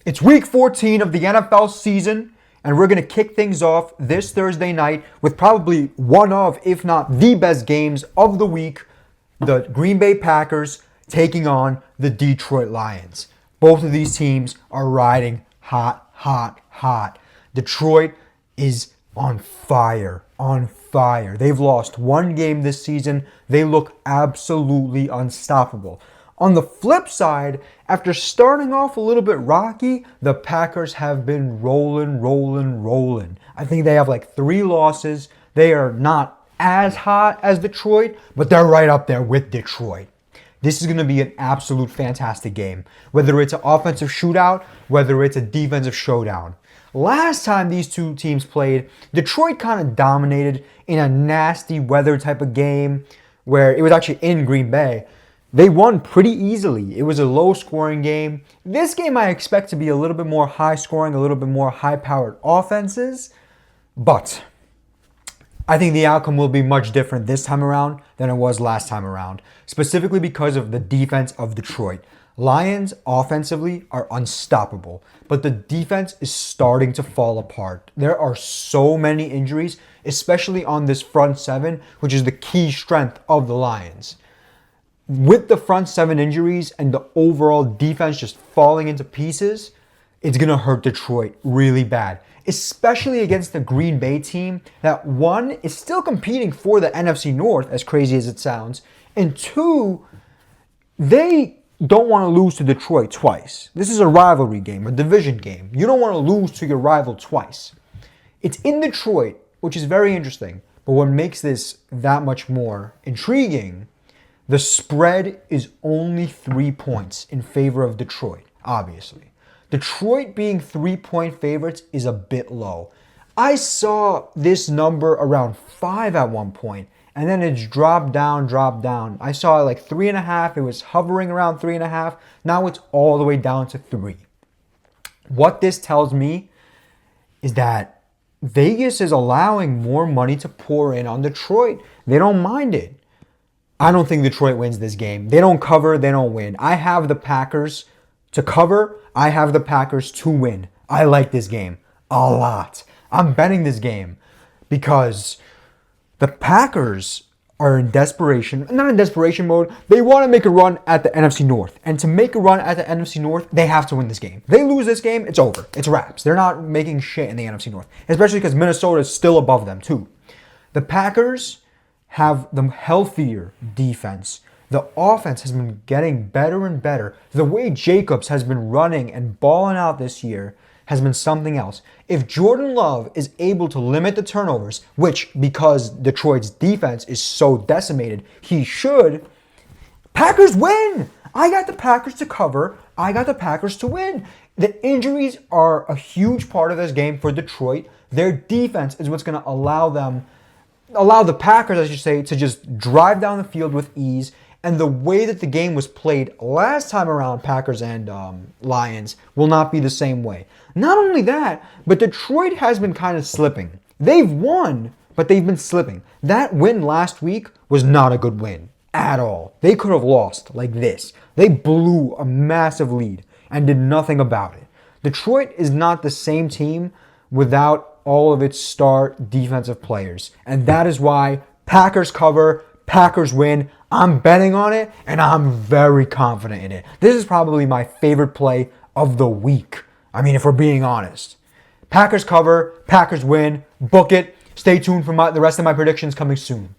It's week 14 of the NFL season, and we're going to kick things off this Thursday night with probably one of, if not the best games of the week, the Green Bay Packers taking on the Detroit Lions. Both of these teams are riding hot, hot, hot. Detroit is on fire, on fire. They've lost one game this season. They look absolutely unstoppable. On the flip side, after starting off a little bit rocky, the Packers have been rolling. I think they have like 3 losses. They are not as hot as Detroit, but they're right up there with Detroit. This is going to be an absolute fantastic game. Whether it's an offensive shootout, whether it's a defensive showdown. Last time these two teams played, Detroit kind of dominated in a nasty weather type of game where it was actually in Green Bay. They won pretty easily. It was a low-scoring game. This game I expect to be a little bit more high-scoring, a little bit more high-powered offenses. But I think the outcome will be much different this time around than it was last time around, specifically because of the defense of Detroit. Lions offensively are unstoppable, but the defense is starting to fall apart. There are so many injuries, especially on this front seven, which is the key strength of the Lions. With the front 7 injuries and the overall defense just falling into pieces, it's going to hurt Detroit really bad. Especially against the Green Bay team that, 1, is still competing for the NFC North, as crazy as it sounds, and 2, they don't want to lose to Detroit twice. This is a rivalry game, a division game. You don't want to lose to your rival twice. It's in Detroit, which is very interesting, but what makes this that much more intriguing, the spread is only 3 points in favor of Detroit, obviously. Detroit being 3-point favorites is a bit low. I saw this number around 5 at one point, and then it's dropped down. I saw like 3.5. It was hovering around 3.5. Now it's all the way down to 3. What this tells me is that Vegas is allowing more money to pour in on Detroit. They don't mind it. I don't think Detroit wins this game. They don't cover, they don't win. I have the Packers to cover. I have the Packers to win. I like this game a lot. I'm betting this game because the Packers are in desperation, not in desperation mode. They want to make a run at the NFC North. And to make a run at the NFC North, they have to win this game. If they lose this game, it's over. It's wraps. They're not making shit in the NFC North, especially because Minnesota is still above them too. The Packers have the healthier defense. The offense has been getting better and better. The way Jacobs has been running and balling out this year has been something else. If Jordan Love is able to limit the turnovers, which because Detroit's defense is so decimated, he should, Packers win. I got the Packers to cover. I got the Packers to win. The injuries are a huge part of this game for Detroit. Their defense is what's going to allow the Packers, I should say, to just drive down the field with ease. And the way that the game was played last time around, Packers and Lions, will not be the same way. Not only that, but Detroit has been kind of slipping. They've won, but they've been slipping. That win last week was not a good win at all. They could have lost like this. They blew a massive lead and did nothing about it. Detroit is not the same team without all of its star defensive players. And that is why Packers cover, Packers win. I'm betting on it, and I'm very confident in it. This is probably my favorite play of the week. I mean, if we're being honest. Packers cover, Packers win, book it. Stay tuned for the rest of my predictions coming soon.